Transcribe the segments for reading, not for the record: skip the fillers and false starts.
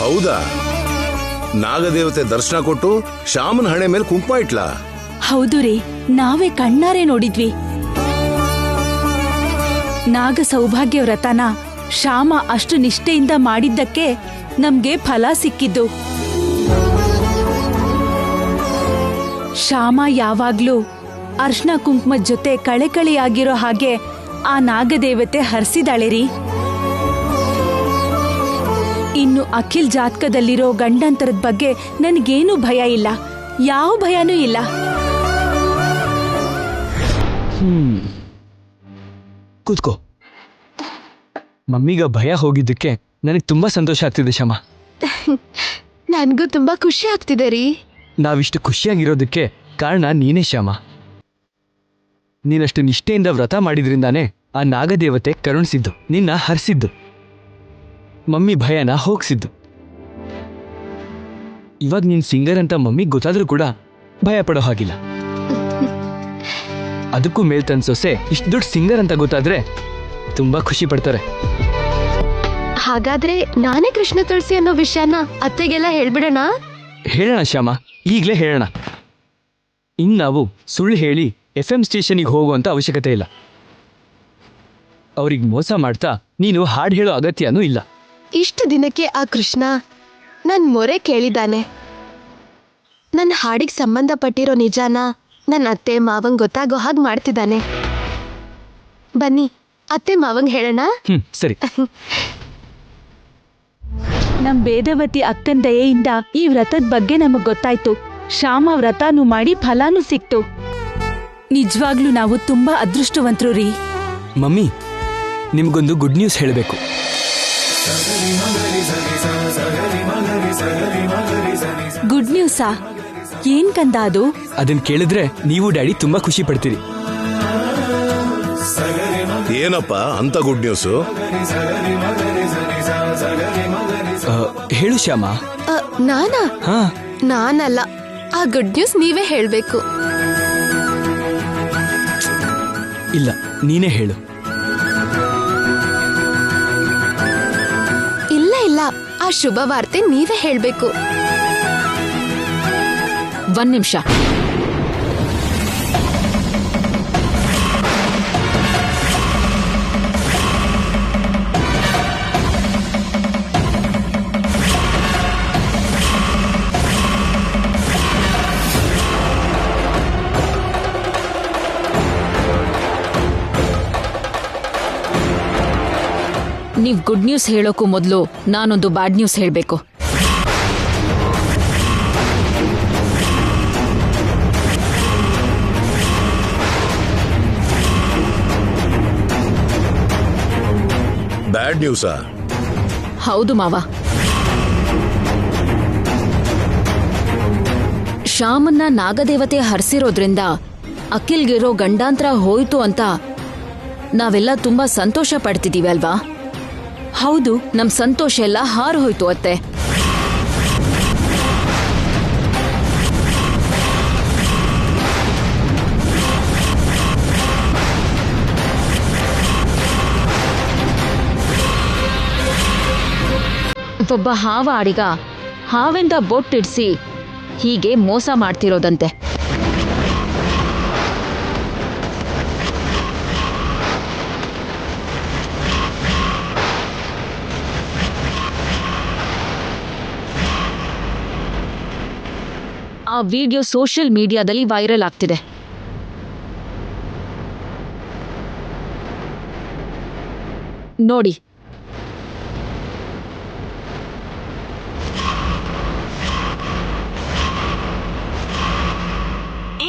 ಹೌದಾ? ನಾಗದೇವತೆ ದರ್ಶನ ಕೊಟ್ಟು ಶ್ಯಾಮನ ಹಣೆ ಮೇಲೆ ಕುಂಕುಮ ಇಟ್ಲಾ? ಹೌದು ರೀ, ನಾವೇ ಕಣ್ಣಾರೆ ನೋಡಿದ್ವಿ. ನಾಗ ಸೌಭಾಗ್ಯ ವ್ರತನ ಶ್ಯಾಮ ಅಷ್ಟು ನಿಷ್ಠೆಯಿಂದ ಮಾಡಿದ್ದಕ್ಕೆ ನಮ್ಗೆ ಫಲ ಸಿಕ್ಕಿದ್ದು. ಶ್ಯಾಮ ಯಾವಾಗ್ಲೂ ಅರ್ಶನ ಕುಂಕುಮದ ಜೊತೆ ಕಳೆಕಳೆಯಾಗಿರೋ ಹಾಗೆ ಆ ನಾಗದೇವತೆ ಹರಿಸಿದಾಳೆ ರೀ. ಇನ್ನು ಅಖಿಲ್ ಜಾತಕದಲ್ಲಿರೋ ಗಂಡಂತರದ ಬಗ್ಗೆ ನನಗೇನು ಭಯ ಇಲ್ಲ, ಯಾವ ಭಯನೂ ಇಲ್ಲ. ಕೂತ್ಕೋ. ಮಮ್ಮಿಗ ಭಯ ಹೋಗಿದ್ದಕ್ಕೆ ನನಗೆ ತುಂಬಾ ಸಂತೋಷ ಆಗ್ತಿದೆ ಶ್ಯಾಮ. ನನ್ಗೂ ತುಂಬಾ ಖುಷಿ ಆಗ್ತಿದೆ ರೀ. ನಾವಿಷ್ಟು ಖುಷಿಯಾಗಿರೋದಕ್ಕೆ ಕಾರಣ ನೀನೇ ಶ್ಯಾಮ. ನೀನಷ್ಟು ನಿಷ್ಠೆಯಿಂದ ವ್ರತ ಮಾಡಿದ್ರಿಂದಾನೇ ಆ ನಾಗದೇವತೆ ಕರುಣಿಸಿದ್ದು, ನಿನ್ನ ಹರಿಸಿದ್ದು, ಮಮ್ಮಿ ಭಯನ ಹೋಗ್ಸಿದ್ದು. ಇವಾಗ ನೀನ್ ಸಿಂಗರ್ ಅಂತ ಮಮ್ಮಿಗೆ ಗೊತ್ತಾದ್ರೂ ಕೂಡ ಭಯ ಪಡೋ ಹಾಗಿಲ್ಲ. ಅದಕ್ಕೂ ಮೇಲ್ ತನ್ ಸೊಸೆ ಇಷ್ಟು ದೊಡ್ಡ ಸಿಂಗರ್ ಅಂತ ಗೊತ್ತಾದ್ರೆ ತುಂಬಾ ಖುಷಿ ಪಡ್ತಾರೆ. ಹಾಗಾದ್ರೆ ನಾನೇ ಕೃಷ್ಣ ತುಳಸಿ ಅನ್ನೋ ವಿಷಯನ ಅತ್ತೆಗೆಲ್ಲ ಹೇಳ್ಬಿಡೋಣ? ಹೇಳೋಣ ಶ್ಯಾಮ, ಈಗಲೇ ಹೇಳೋಣ. ಇನ್ನು ನಾವು ಸುಳ್ಳು ಹೇಳಿ FM ಸ್ಟೇಷನಿಗೆ ಹೋಗುವಂತ ಅವಶ್ಯಕತೆ ಇಲ್ಲ. ಅವ್ರಿಗೆ ಮೋಸ ಮಾಡ್ತಾ ನೀನು ಹಾಡು ಹೇಳೋ ಅಗತ್ಯನೂ ಇಲ್ಲ. ಇಷ್ಟು ದಿನಕ್ಕೆ ಆ ಕೃಷ್ಣ ನನ್ ಮೊರೆ ಕೇಳಿದ್ದಾನೆ. ನನ್ನ ಹಾಡಿಗೆ ಸಂಬಂಧಪಟ್ಟಿರೋ ನಿಜಾನ ನನ್ನ ಅತ್ತೆ ಮಾವಂಗ್ ಗೊತ್ತಾಗೋ ಹಾಗೆ ಮಾಡ್ತಿದ್ದಾನೆ. ಬನ್ನಿ ಅತ್ತೆ ಮಾವಂಗ್ ಹೇಳೋಣ. ಸರಿ. ನಮ್ ವೇದವತಿ ಅಕ್ಕನ ದಯೆಯಿಂದ ಈ ವ್ರತದ ಬಗ್ಗೆ ನಮಗ್ ಗೊತ್ತಾಯ್ತು. ಶ್ಯಾಮ ವ್ರತನೂ ಮಾಡಿ ಫಲಾನೂ ಸಿಕ್ತು. ನಿಜವಾಗ್ಲೂ ನಾವು ತುಂಬಾ ಅದೃಷ್ಟವಂತರು ರೀ. ಮಮ್ಮಿ, ನಿಮ್ಗೊಂದು ಗುಡ್ ನ್ಯೂಸ್ ಹೇಳಬೇಕು. ಗುಡ್ ನ್ಯೂಸಾ? ಏನ್ ಕಂದ ಅದು? ಅದನ್ನ ಕೇಳಿದ್ರೆ ನೀವು ಡ್ಯಾಡಿ ತುಂಬಾ ಖುಷಿ ಪಡ್ತೀರಿ. ಏನಪ್ಪ ಅಂತ ಗುಡ್ ನ್ಯೂಸು? ಹೇಳು ಶ್ಯಾಮ. ನಾನಾ? ಹಾ, ನಾನಲ್ಲ, ಆ ಗುಡ್ ನ್ಯೂಸ್ ನೀವೇ ಹೇಳ್ಬೇಕು. ಇಲ್ಲ, ನೀನೇ ಹೇಳು. ಇಲ್ಲ ಇಲ್ಲ, ಆ ಶುಭ ವಾರ್ತೆ ನೀವೇ ಹೇಳ್ಬೇಕು. ಒಂದ್ ನಿಮಿಷ. ನೀವ್ ಗುಡ್ ನ್ಯೂಸ್ ಹೇಳೋಕ್ಕೂ ಮೊದಲು ನಾನೊಂದು ಬ್ಯಾಡ್ ನ್ಯೂಸ್ ಹೇಳಬೇಕು. ಬ್ಯಾಡ್ ನ್ಯೂಸಾ? ಹೌದು ಮಾವ. ಶ್ಯಾಮನ್ನ ನಾಗದೇವತೆ ಹರಿಸಿರೋದ್ರಿಂದ ಅಖಿಲ್ಗಿರೋ ಗಂಡಾಂತರ ಹೋಯ್ತು ಅಂತ ನಾವೆಲ್ಲ ತುಂಬಾ ಸಂತೋಷ ಪಡ್ತಿದೀವಿ ಅಲ್ವಾ? ಹೌದು, ನಮ್ ಸಂತೋಷ ಎಲ್ಲ ಹಾರು ಹೋಯ್ತು ಅತ್ತೆ. ಒಬ್ಬ ಹಾವ ಆಡಿಗ ಹಾವೆಂದ ಬೊಟ್ಟಿಡ್ಸಿ ಹೀಗೆ ಮೋಸ ಮಾಡ್ತಿರೋದಂತೆ. ಆ ವಿಡಿಯೋ ಸೋಷಿಯಲ್ ಮೀಡಿಯಾದಲ್ಲಿ ವೈರಲ್ ಆಗ್ತಿದೆ. ನೋಡಿ.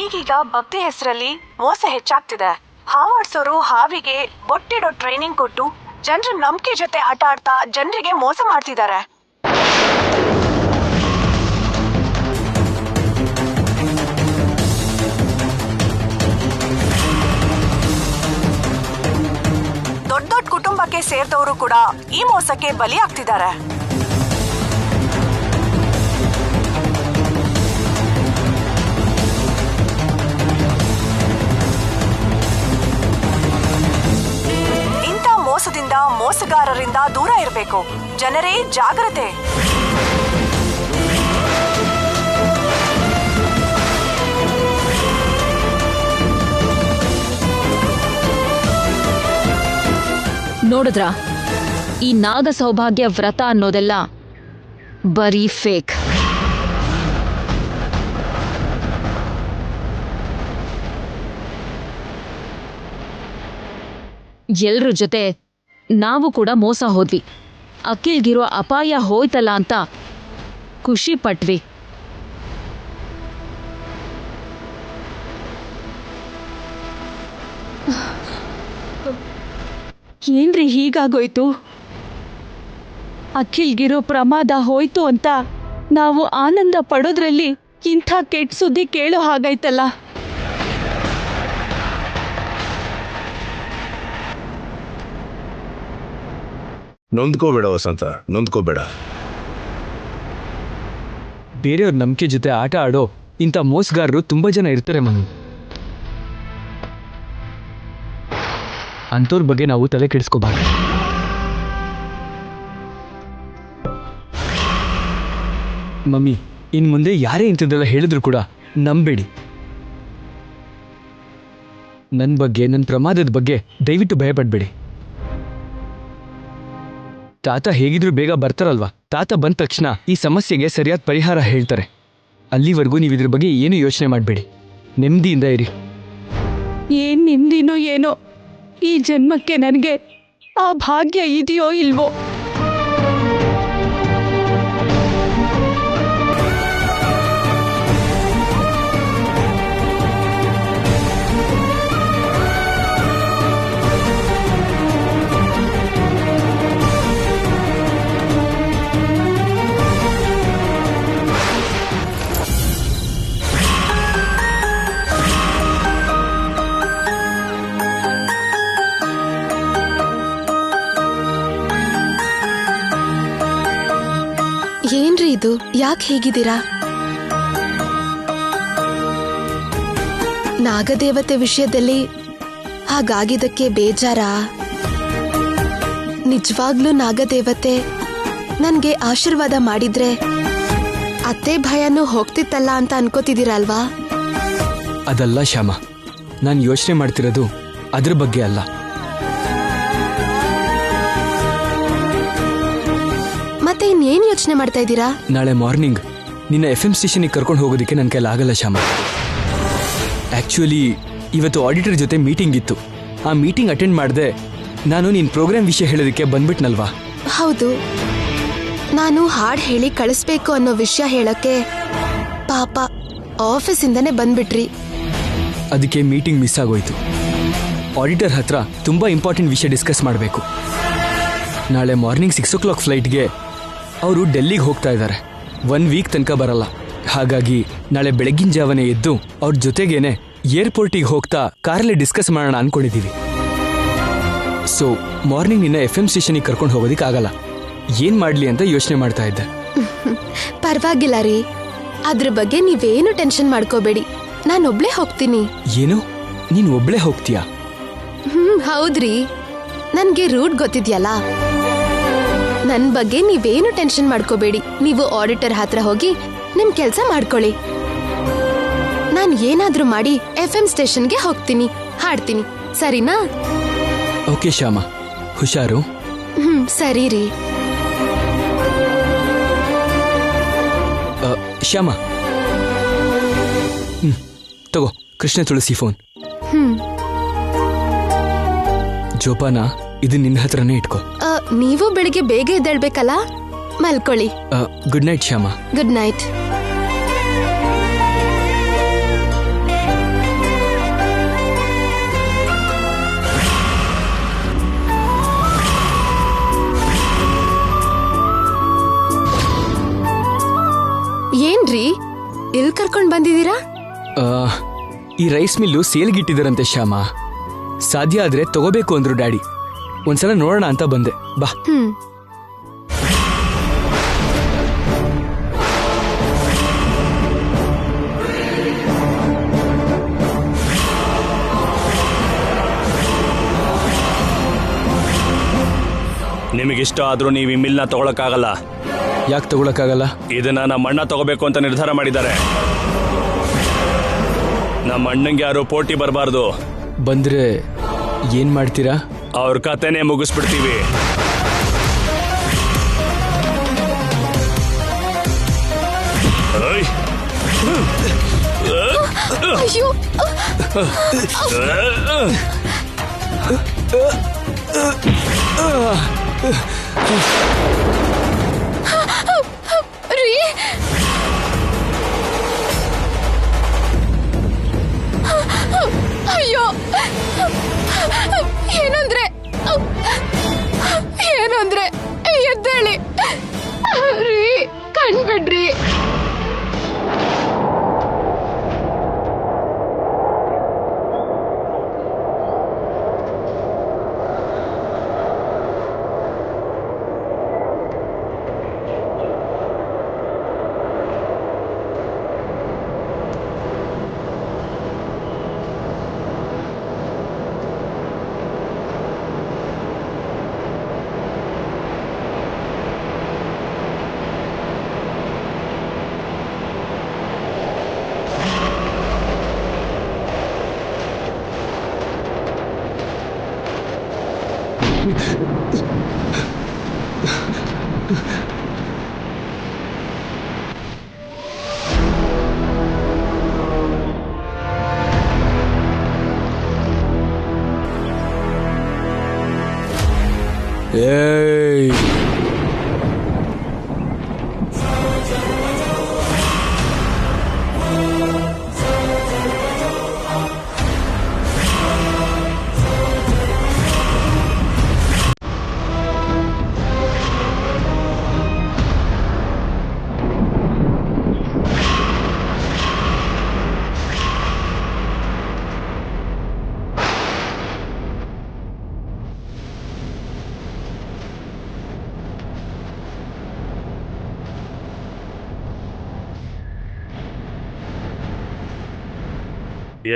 ಈಗೀಗ ಭಕ್ತಿ ಹೆಸರಲ್ಲಿ ಮೋಸ ಹೆಚ್ಚಾಗ್ತಿದೆ. ಹಾವಾಡ್ಸೋರು ಹಾವಿಗೆ ಬೊಟ್ಟಿಡೋ ಟ್ರೈನಿಂಗ್ ಕೊಟ್ಟು ಜನರ ನಂಬಿಕೆ ಜೊತೆ ಆಟ ಆಡ್ತಾ ಜನರಿಗೆ ಮೋಸ ಮಾಡ್ತಿದ್ದಾರೆ. ದೊಡ್ಡ ದೊಡ್ಡ ಕುಟುಂಬಕ್ಕೆ ಸೇರಿದವರು ಕೂಡ ಈ ಮೋಸಕ್ಕೆ ಬಲಿಯಾಗ್ತಿದ್ದಾರೆ. ಇಂಥ ಮೋಸದಿಂದ, ಮೋಸಗಾರರಿಂದ ದೂರ ಇರಬೇಕು. ಜನರೇ ಜಾಗ್ರತೆ. ನೋಡಿದ್ರಾ, ಈ ನಾಗ ಸೌಭಾಗ್ಯ ವ್ರತ ಅನ್ನೋದೆಲ್ಲ ಬರೀ ಫೇಕ್. ಎಲ್ರ ಜೊತೆ ನಾವು ಕೂಡ ಮೋಸ ಹೋದ್ವಿ. ಅಖಿಲ್ಗಿರೋ ಅಪಾಯ ಹೋಯ್ತಲ್ಲ ಅಂತ ಖುಷಿ ಪಟ್ವಿ. ಏನ್ರಿ ಹೀಗಾಗೋಯ್ತು? ಅಖಿಲ್ಗಿರೋ ಪ್ರಮಾದ ಹೋಯ್ತು ಅಂತ ನಾವು ಆನಂದ ಪಡೋದ್ರಲ್ಲಿ ಇಂಥ ಕೆಟ್ಟ ಸುದ್ದಿ ಕೇಳೋ ಹಾಗಾಯ್ತಲ್ಲ. ನೊಂದ್ಕೋಬೇಡ ವಸಂತ, ನೊಂದ್ಕೋಬೇಡ. ಬೇರೆಯವ್ರ ನಂಬಿಕೆ ಜೊತೆ ಆಟ ಆಡೋ ಇಂಥ ಮೋಸಗಾರರು ತುಂಬ ಜನ ಇರ್ತಾರೆ ಮನು. ಅಂಥವ್ರ ಬಗ್ಗೆ ನಾವು ತಲೆ ಕೆಡಿಸ್ಕೋಬಾರ್ದು. ಮಮ್ಮಿ, ಇನ್ನು ಮುಂದೆ ಯಾರೇ ಇಂಥದ್ದೆಲ್ಲ ಹೇಳಿದ್ರು ಕೂಡ ನಂಬೇಡಿ. ನನ್ನ ಬಗ್ಗೆ, ನನ್ನ ಪ್ರಮಾದದ ಬಗ್ಗೆ ದಯವಿಟ್ಟು ಭಯಪಡಬೇಡಿ. ತಾತ ಹೇಗಿದ್ರು ಬೇಗ ಬರ್ತಾರಲ್ವಾ? ತಾತ ಬಂದ ತಕ್ಷಣ ಈ ಸಮಸ್ಯೆಗೆ ಸರಿಯಾದ ಪರಿಹಾರ ಹೇಳ್ತಾರೆ. ಅಲ್ಲಿವರೆಗೂ ನೀವು ಇದ್ರ ಬಗ್ಗೆ ಏನು ಯೋಚನೆ ಮಾಡಬೇಡಿ, ನೆಮ್ಮದಿಯಿಂದ ಇರಿ. ಏನ್ ನಿಮ್ದಿನೋ ಏನೋ, ಈ ಜನ್ಮಕ್ಕೆ ನನಗೆ ಆ ಭಾಗ್ಯ ಇದೆಯೋ ಇಲ್ವೋ? ಏನ್ರಿ ಇದು? ಯಾಕೆ ಹೇಗಿದ್ದೀರಾ? ನಾಗದೇವತೆ ವಿಷಯದಲ್ಲಿ ಹಾಗಾಗಿದ್ದಕ್ಕೆ ಬೇಜಾರಾ? ನಿಜವಾಗ್ಲೂ ನಾಗದೇವತೆ ನನ್ಗೆ ಆಶೀರ್ವಾದ ಮಾಡಿದ್ರೆ ಅತ್ತೆ ಭಯನೂ ಹೋಗ್ತಿತ್ತಲ್ಲ ಅಂತ ಅನ್ಕೋತಿದ್ದೀರಲ್ವಾ? ಅದಲ್ಲ ಶ್ಯಾಮ, ನಾನು ಯೋಚನೆ ಮಾಡ್ತಿರೋದು ಅದ್ರ ಬಗ್ಗೆ ಅಲ್ಲ. ಮತ್ತೆ ಇನ್ನೇನು ಯೋಚನೆ ಮಾಡ್ತಾ ಇದ್ದೀರಾ? ನಾಳೆ ಮಾರ್ನಿಂಗ್ ನಿನ್ನ FM ಸ್ಟೇಷನ್ಗೆ ಕರ್ಕೊಂಡು ಹೋಗೋದಕ್ಕೆ ನನ್ನ ಕೈಲಿ ಆಗಲ್ಲ ಶ್ಯಾಮ. ಆ್ಯಕ್ಚುಲಿ ಇವತ್ತು ಆಡಿಟರ್ ಜೊತೆ ಮೀಟಿಂಗ್ ಇತ್ತು. ಆ ಮೀಟಿಂಗ್ ಅಟೆಂಡ್ ಮಾಡಿದೆ ನಾನು ನಿನ್ನ ಪ್ರೋಗ್ರಾಮ್ ವಿಷಯ ಹೇಳೋದಕ್ಕೆ ಬಂದ್ಬಿಟ್ನಲ್ವಾ? ಹೌದು, ನಾನು ಹಾಡು ಹೇಳಿ ಕಳಿಸ್ಬೇಕು ಅನ್ನೋ ವಿಷಯ ಹೇಳಕ್ಕೆ ಪಾಪ ಆಫೀಸಿಂದನೇ ಬಂದ್ಬಿಟ್ರಿ. ಅದಕ್ಕೆ ಮೀಟಿಂಗ್ ಮಿಸ್ ಆಗೋಯ್ತು. ಆಡಿಟರ್ ಹತ್ರ ತುಂಬ ಇಂಪಾರ್ಟೆಂಟ್ ವಿಷಯ ಡಿಸ್ಕಸ್ ಮಾಡಬೇಕು. ನಾಳೆ ಮಾರ್ನಿಂಗ್ 6 o'clock ಫ್ಲೈಟ್ಗೆ ಅವರು ಡೆಲ್ಲಿಗೆ ಹೋಗ್ತಾ ಇದ್ದಾರೆ. 1 week ತನಕ ಬರಲ್ಲ. ಹಾಗಾಗಿ ನಾಳೆ ಬೆಳಗಿನ ಜಾವನೆ ಎದ್ದು ಅವ್ರ ಜೊತೆಗೇನೆ ಏರ್ಪೋರ್ಟಿಗೆ ಹೋಗ್ತಾ ಕಾರಲ್ಲಿ ಡಿಸ್ಕಸ್ ಮಾಡೋಣ ಅನ್ಕೊಂಡಿದ್ದೀವಿ. ಸೊ ಮಾರ್ನಿಂಗ್ ನಿನ್ನ FM ಸ್ಟೇಷನಿಗೆ ಕರ್ಕೊಂಡು ಹೋಗೋದಕ್ಕಾಗಲ್ಲ. ಏನ್ ಮಾಡ್ಲಿ ಅಂತ ಯೋಚನೆ ಮಾಡ್ತಾ ಇದ್ದೆ. ಪರವಾಗಿಲ್ಲ ರೀ, ಅದ್ರ ಬಗ್ಗೆ ನೀವೇನು ಟೆನ್ಷನ್ ಮಾಡ್ಕೋಬೇಡಿ, ನಾನೊಬ್ಳೇ ಹೋಗ್ತೀನಿ. ಏನು, ನೀನು ಒಬ್ಳೇ ಹೋಗ್ತೀಯಾ? ಹೌದ್ರಿ, ನನ್ಗೆ ರೂಟ್ ಗೊತ್ತಿದ್ಯಲ್ಲ. ನನ್ ಬಗ್ಗೆ ನೀವೇನು ಟೆನ್ಷನ್ ಮಾಡ್ಕೋಬೇಡಿ. ನೀವು ಆಡಿಟರ್ ಹತ್ರ ಹೋಗಿ ನಿಮ್ ಕೆಲ್ಸ ಮಾಡ್ಕೊಳ್ಳಿ. ನಾನ್ ಏನಾದ್ರೂ ಮಾಡಿ FM ಸ್ಟೇಷನ್ಗೆ ಹೋಗ್ತೀನಿ, ಹಾಡ್ತೀನಿ, ಸರಿನಾ? ಓಕೆ ಶ್ಯಾಮ, ಹುಷಾರು. ಸರಿ ರೀ. ಶ್ಯಾಮ, ತಗೋ ಕೃಷ್ಣ ತುಳಸಿ ಫೋನ್. ಜೋಪಾನ, ಇದು ನಿನ್ನ ಹತ್ರನೇ ಇಟ್ಕೋ. ನೀವು ಬೆಳಿಗ್ಗೆ ಬೇಗ ಎದ್ದೇಳ್ಬೇಕಲ್ಲ, ಮಲ್ಕೊಳ್ಳಿ. Good night Shyama. Good night. ಏನ್ರಿ ಎಲ್ ಕರ್ಕೊಂಡ್ ಬಂದಿದ್ದೀರಾ? ಈ ರೈಸ್ ಮಿಲ್ಲು ಸೇಲ್ಗಿಟ್ಟಿದಾರಂತೆ ಶ್ಯಾಮ. ಸಾಧ್ಯ ಆದ್ರೆ ತಗೋಬೇಕು ಅಂದ್ರು ಡ್ಯಾಡಿ. ಒಂದ್ಸಲ ನೋಡೋಣ ಅಂತ ಬಂದೆ, ಬಾ. ನಿಮಗಿಷ್ಟ ಆದ್ರೂ ನೀವು ಈ ಮಿಲ್ನ ತಗೊಳಕ್ಕಾಗಲ್ಲ. ಯಾಕೆ ತಗೊಳಕ್ಕಾಗಲ್ಲ? ಇದನ್ನ ನಮ್ಮ ಅಣ್ಣ ತಗೋಬೇಕು ಅಂತ ನಿರ್ಧಾರ ಮಾಡಿದ್ದಾರೆ. ನಮ್ಮ ಅಣ್ಣಂಗೆ ಯಾರು ಪೋಟಿ ಬರಬಾರ್ದು. ಬಂದ್ರೆ ಏನ್ ಮಾಡ್ತೀರಾ? ಅವ್ರ ಕತೆನೇ ಮುಗಿಸ್ಬಿಡ್ತೀವಿ. ಅಯ್ಯೋ ರೀ ಅಯ್ಯೋ ಏನಂದ್ರೆ ಎದ್ದೇಳಿ ರೀ ಕಣ್ಬಿಡ್ರಿ. ಏಯ್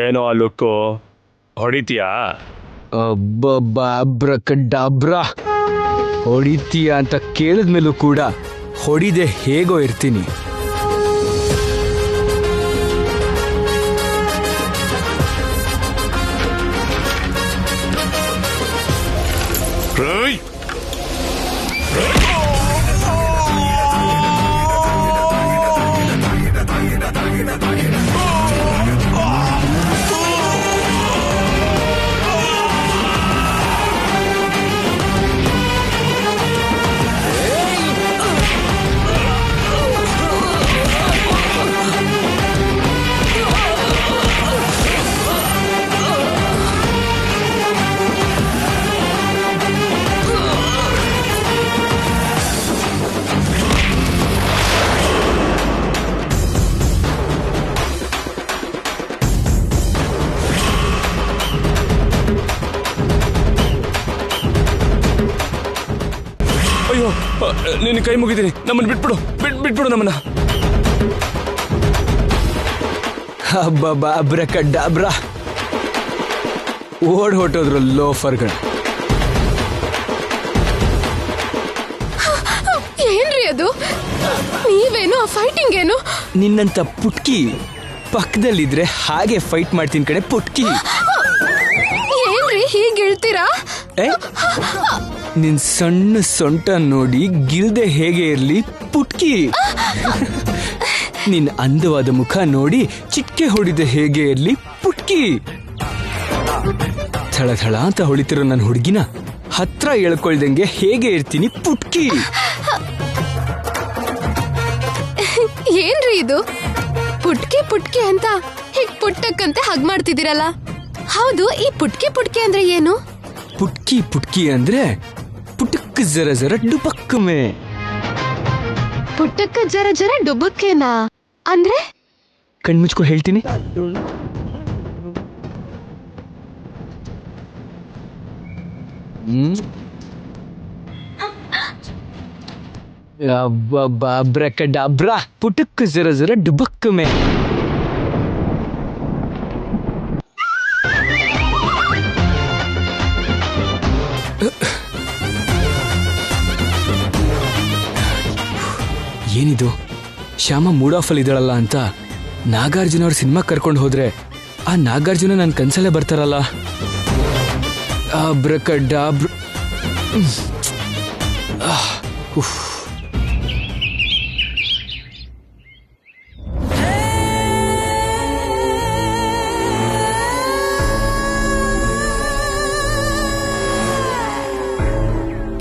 ಏನೋ ಆ ಲುಕ್ಕು, ಹೊಡಿತೀಯಾ? ಅಬ್ಬಬ್ಬಾಬ್ರಕಡ್ಡಾಬ್ರ ಹೊಡಿತೀಯ ಅಂತ ಕೇಳಿದ್ಮೇಲೂ ಕೂಡ ಹೊಡಿದೆ ಹೇಗೋ ಇರ್ತೀನಿ. ಅಯ್ಯೋ, ನಿನ್ನ ಕೈ ಮುಗಿದೀನಿ, ನಮ್ಮನ್ನು ಬಿಟ್ಬಿಡು, ಬಿಟ್ಬಿಡು ನಮ್ಮನ್ನ. ಅಬ್ಬಬ್ಬಾಬ್ರಕಡ್ಡಾಬ್ರ ಓಡ್ ಹೊಟ್ಟೋದ್ರು ಲೋಫರ್ಗಳು. ಏನ್ರಿ ಅದು? ನೀವೇನು ಆ ಫೈಟಿಂಗ್ ಏನು? ನಿನ್ನಂತ ಪುಟ್ಕಿ ಪಕ್ಕದಲ್ಲಿದ್ರೆ ಹಾಗೆ ಫೈಟ್ ಮಾಡ್ತೀನಿ ಕಡೆ ಪುಟ್ಕಿ. ಏನ್ರಿ ಹೀಗೆ ಹೇಳ್ತೀರಾ? ನಿನ್ ಸಣ್ಣ ಸೊಂಟ ನೋಡಿ ಗಿಲ್ದೆ ಹೇಗೆ ಇರ್ಲಿ ಪುಟ್ಕಿ. ನಿನ್ ಅಂದವಾದ ಮುಖ ನೋಡಿ ಚಿಕ್ಕೆ ಹೊಡಿದೆ ಹೇಗೆ ಇರ್ಲಿ ಪುಟ್ಕಿ. ಥಳಥಳ ಅಂತ ಹೊಳಿತಿರೋ ನನ್ನ ಹುಡುಗಿನ ಹತ್ರ ಎಳ್ಕೊಳ್ದಂಗೆ ಹೇಗೆ ಇರ್ತೀನಿ ಪುಟ್ಕಿ. ಏನ್ರಿ ಇದು? ಪುಟ್ಕಿ ಅಂತ ಹೀಗ್ ಪುಟ್ಟಕ್ಕಂತೆ ಹಗ್ ಮಾಡ್ತಿದ್ದೀರಲ್ಲ. ಹೌದು, ಈ ಪುಟ್ಕಿ ಅಂದ್ರೆ ಏನು? ಪುಟ್ಕಿ ಅಂದ್ರೆ ಪುಟಕ್ ಜರ ಜರ ಡುಬಕ್ಕಮೆ. ಪುಟ್ಟಕ್ಕ ಜರ ಜರ ಡುಬಕ್ಕೇನಾ ಅಂದ್ರೆ? ಕಣ್ಮುಚ್ಕೊ ಹೇಳ್ತೀನಿ. ಅಬ್ಬಬ್ಬಾಬ್ರಕಡಾಬ್ರ ಪುಟಕ್ ಜರ ಜರ ಡುಬಕ್ಕಮೆ. ಏನಿದು, ಶ್ಯಾಮ ಮೂಡ್ ಆಫ್ ಅಲ್ಲಿ ಇದ್ದಾಳಲ್ಲ ಅಂತ ನಾಗಾರ್ಜುನ ಅವ್ರ ಸಿನಿಮಾ ಕರ್ಕೊಂಡು ಹೋದ್ರೆ ಆ ನಾಗಾರ್ಜುನ ನನ್ನ ಕನ್ಸಲ್ಲೇ ಬರ್ತಾರಲ್ಲ. ಅಬ್ರಕಡಾಬ್ರ. ಉಫ್.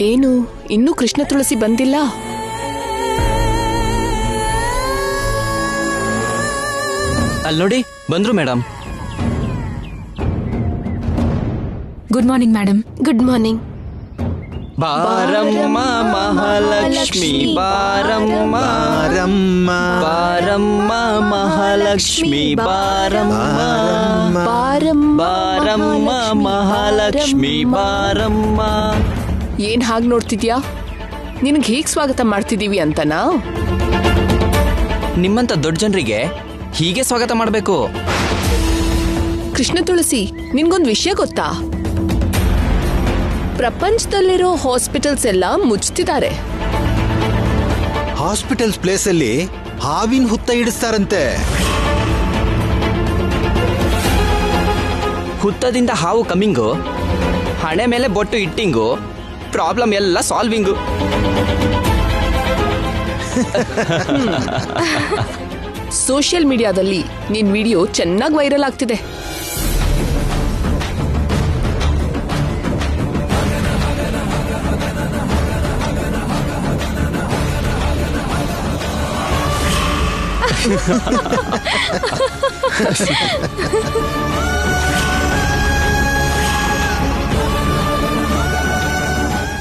ಏನು ಇನ್ನೂ ಕೃಷ್ಣ ತುಳಸಿ ಬಂದಿಲ್ಲ? ಅಲ್ಲಿ ನೋಡಿ ಬಂದ್ರು madam. Good morning madam. Good morning. ಬಾರಮ್ಮ ಮಹಾಲಕ್ಷ್ಮಿ ಬಾರಮ್ಮ ಬಾರಮ್ಮ ಮಹಾಲಕ್ಷ್ಮಿ ಬಾರಮ್ಮ ಬಾರಮ್ಮ ಮಹಾಲಕ್ಷ್ಮಿ ಬಾರಮ್ಮ. ಏನ್ ಹಾಗೆ ನೋಡ್ತಿದ್ಯಾ? ನಿನಗೆ ಹೇಗ್ ಸ್ವಾಗತ ಮಾಡ್ತಿದೀವಿ ಅಂತನಾ? ನಿಮ್ಮಂತ ದೊಡ್ಡ ಜನರಿಗೆ ಹೀಗೆ ಸ್ವಾಗತ ಮಾಡಬೇಕು. ಕೃಷ್ಣ ತುಳಸಿ, ನಿನ್ಗೊಂದ್ ವಿಷಯ ಗೊತ್ತಾ? ಪ್ರಪಂಚದಲ್ಲಿರೋ ಹಾಸ್ಪಿಟಲ್ಸ್ ಎಲ್ಲ ಮುಚ್ತಿದ್ದಾರೆ. ಹಾಸ್ಪಿಟಲ್ಸ್ ಪ್ಲೇಸ್ ಅಲ್ಲಿ ಹಾವಿನ ಹುತ್ತ ಇಡಿಸ್ತಾರಂತೆ. ಹುತ್ತದಿಂದ ಹಾವು ಕಮ್ಮಿಂಗು, ಹಣೆ ಮೇಲೆ ಬೊಟ್ಟು ಇಟ್ಟಿಂಗು, ಪ್ರಾಬ್ಲಮ್ ಎಲ್ಲ ಸಾಲ್ವಿಂಗು. ಸೋಷಿಯಲ್ ಮೀಡಿಯಾದಲ್ಲಿ ನಿನ್ ವಿಡಿಯೋ ಚೆನ್ನಾಗಿ ವೈರಲ್ ಆಗ್ತಿದೆ.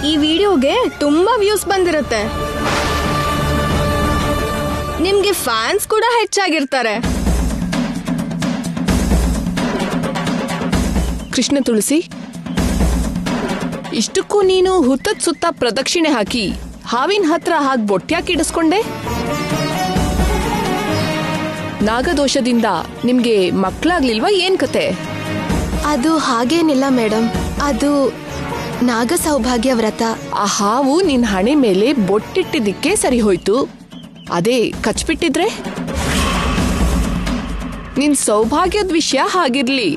ಈ ವಿಡಿಯೋಗೆ ತುಂಬಾ ವ್ಯೂಸ್ ಬಂದಿರುತ್ತೆ. ನಿಮ್ಗೆ ಫ್ಯಾನ್ಸ್ ಕೂಡ ಹೆಚ್ಚಾಗಿರ್ತಾರೆ. ಕೃಷ್ಣ ತುಳಸಿ, ಇಷ್ಟಕ್ಕೂ ನೀನು ಹುತ್ತದ ಸುತ್ತ ಪ್ರದಕ್ಷಿಣೆ ಹಾಕಿ ಹಾವಿನ ಹತ್ರ ಹಾಗೆ ಬೊಟ್ಟ್ಯಾಕೆ ಇಡಿಸ್ಕೊಂಡೆ? ನಾಗದೋಷದಿಂದ ನಿಮ್ಗೆ ಮಕ್ಕಳಾಗ್ಲಿಲ್ವಾ? ಏನ್ ಕತೆ? ಅದು ಹಾಗೇನಿಲ್ಲ ಮೇಡಮ್, ಅದು ನಾಗ ಸೌಭಾಗ್ಯ ವ್ರತ. ಆ ಹಾವು ನಿನ್ ಹಣೆ ಮೇಲೆ ಬೊಟ್ಟಿಟ್ಟಿದ್ದಕ್ಕೆ ಸರಿ ಹೋಯ್ತು. ಅದೇ ಕಚ್ಬಿಟ್ಟಿದ್ರೆ ನಿನ್ ಸೌಭಾಗ್ಯದ ವಿಷಯ ಹಾಗಿರ್ಲಿ,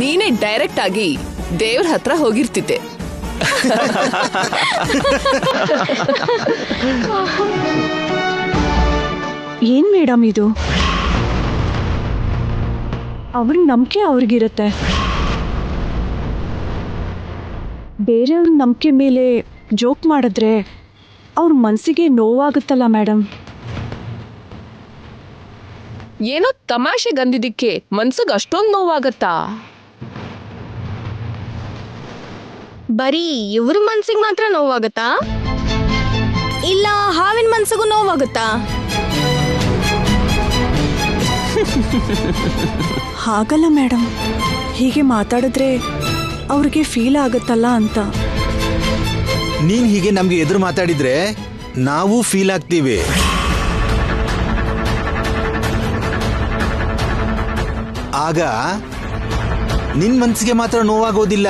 ನೀನೇ ಡೈರೆಕ್ಟ್ ಆಗಿ ದೇವ್ರ ಹತ್ರ ಹೋಗಿರ್ತಿದ್ದೆ. ಏನ್ ಮೇಡಮ್ ಇದು? ಅವ್ರ ನಂಬಿಕೆ ಅವ್ರಿಗಿರುತ್ತೆ, ಬೇರೆಯವ್ರ ನಂಬಿಕೆ ಮೇಲೆ ಜೋಕ್ ಮಾಡಿದ್ರೆ ಅವ್ರ ಮನಸ್ಸಿಗೆ ನೋವಾಗುತ್ತಲ್ಲ ಮೇಡಮ್. ಏನೋ ತಮಾಷೆ ಗಂದಿದ್ದಕ್ಕೆ ಮನ್ಸಿಗೆ ಅಷ್ಟೊಂದು ನೋವಾಗತ್ತಾ? ಬರೀ ಇವ್ರ ಮನ್ಸಿಗೆ ಮಾತ್ರ ನೋವಾಗತ್ತಾ? ಇಲ್ಲ ಹಾವಿನ ಮನ್ಸಿಗೂ ನೋವಾಗತ್ತಾ? ಹಾಗಲ್ಲ ಮೇಡಮ್, ಹೀಗೆ ಮಾತಾಡಿದ್ರೆ ಅವ್ರಿಗೆ ಫೀಲ್ ಆಗುತ್ತಲ್ಲ ಅಂತ. ನೀನ್ ಹೀಗೆ ನಮ್ಗೆ ಎದುರು ಮಾತಾಡಿದ್ರೆ ನಾವು ಫೀಲ್ ಆಗ್ತೀವಿ. ಆಗ ನಿನ್ ಮನ್ಸಿಗೆ ಮಾತ್ರ ನೋವಾಗೋದಿಲ್ಲ,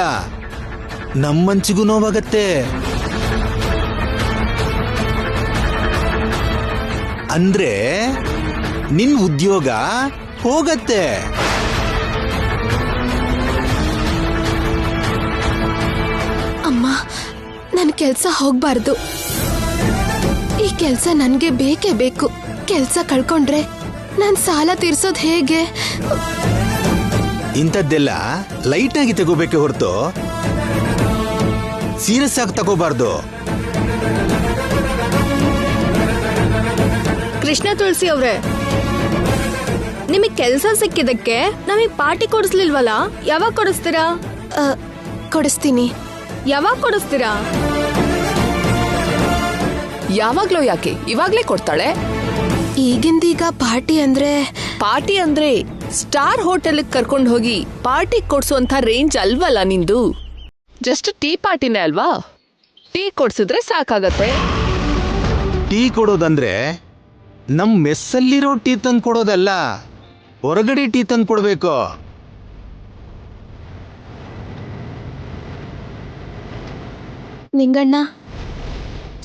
ನಮ್ಮ ಮನ್ಸಿಗೂ ನೋವಾಗತ್ತೆ. ಅಂದ್ರೆ ನಿನ್ ಉದ್ಯೋಗ ಹೋಗತ್ತೆ. ಅಮ್ಮ, ನನ್ನ ಕೆಲಸ ಹೋಗ್ಬಾರ್ದು. ಈ ಕೆಲಸ ನನ್ಗೆ ಬೇಕೇ ಬೇಕು. ಕೆಲಸ ಕಳ್ಕೊಂಡ್ರೆ ನಾನ್ ಸಾಲ ತೀರ್ಸೋದ್ ಹೇಗೆ? ಇಂಥದ್ದೆಲ್ಲ ಲೈಟ್ ಆಗಿ ತಗೋಬೇಕೆ ಹೊರತು ಸೀರಿಯಸ್ ಆಗಿ ತಗೋಬಾರ್ದು. ಕೃಷ್ಣ ತುಳಸಿ ಅವ್ರೆ, ನಿಮಗ್ ಕೆಲ್ಸ ಸಿಕ್ಕಿದಕ್ಕೆ ನಮಗ್ ಪಾರ್ಟಿ ಕೊಡಿಸ್ಲಿಲ್ವಲ್ಲ? ಯಾವಾಗ ಕೊಡಿಸ್ತೀರಾ? ಕೊಡಿಸ್ತೀನಿ. ಯಾವಾಗ ಕೊಡಿಸ್ತೀರಾ? ಯಾವಾಗ್ಲೋ ಯಾಕೆ, ಇವಾಗ್ಲೇ ಕೊಡ್ತಾಳೆ. ಈಗಿಂದೀಗ ಪಾರ್ಟಿ ಅಂದ್ರೆ ಸ್ಟಾರ್ ಹೋಟೆಲ್ ಕರ್ಕೊಂಡು ಹೋಗಿ ಪಾರ್ಟಿ ಕೊಡ್ಸುವಂತ ರೇಂಜ್ ಅಲ್ವಲ್ಲ ನಿಂದು. ಜಸ್ಟ್ ಟೀ ಪಾರ್ಟಿನೇ ಅಲ್ವಾ? ಟೀ ಕೊಡ್ಸಿದ್ರೆ ಸಾಕಾಗತ್ತೆ. ಟೀ ಕೊಡೋದಂದ್ರೆ ನಮ್ ಮೆಸ್ಸಲ್ಲಿರೋ ಟೀ ತಂದು ಕೊಡೋದಲ್ಲ, ಹೊರಗಡೆ ಟೀ ತಂದು ಕೊಡ್ಬೇಕು. ನಿಂಗಣ್ಣ,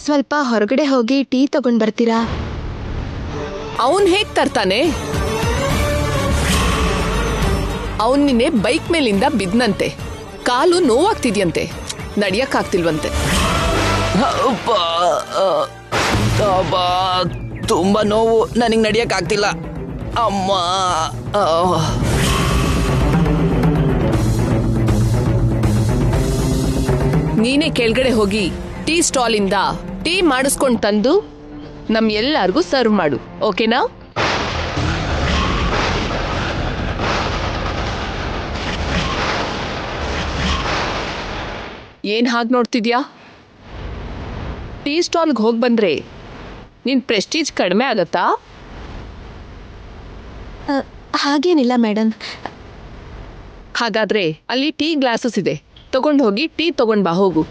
ಸ್ವಲ್ಪ ಹೊರಗಡೆ ಹೋಗಿ ಟೀ ತಗೊಂಡ್ ಬರ್ತೀರಾ? ಅವನ್ ಹೇಗ್ ತರ್ತಾನೆ? ಅವನ್ ನಿನ್ನೆ ಬೈಕ್ ಮೇಲಿಂದ ಬಿದ್ನಂತೆ. ಕಾಲು ನೋವಾಗ್ತಿದ್ಯಂತೆ, ನಡಿಯಕ್ಕಾಗ್ತಿಲ್ವಂತೆ. ತುಂಬಾ ನೋವು, ನನಗೆ ನಡಿಯಕ್ಕಾಗ್ತಿಲ್ಲ ಅಮ್ಮ. ನೀನೇ ಕೆಳಗಡೆ ಹೋಗಿ ಟೀ ಸ್ಟಾಲಿಂದ ಟೀ ಮಾಡಿಸ್ಕೊಂಡು ತಂದು ನಮ್ ಎಲ್ಲಾರ್ಗೂ ಸರ್ವ್ ಮಾಡು, ಓಕೆನಾ? ಏನ್ ಹಾಗೆ ನೋಡ್ತಿದ್ಯಾ? ಟೀ ಸ್ಟಾಲ್ಗೆ ಹೋಗಿ ಬಂದ್ರೆ ನಿನ್ ಪ್ರೆಸ್ಟೀಜ್ ಕಡಿಮೆ ಆಗತ್ತಾ? ಹಾಗೇನಿಲ್ಲ ಮೇಡಮ್. ಹಾಗಾದ್ರೆ ಅಲ್ಲಿ ಟೀ ಗ್ಲಾಸಸ್ ಇದೆ, ತಗೊಂಡು ಹೋಗಿ ಟೀ ತಗೊಂಡ್ ಬಾ ಹೋಗು.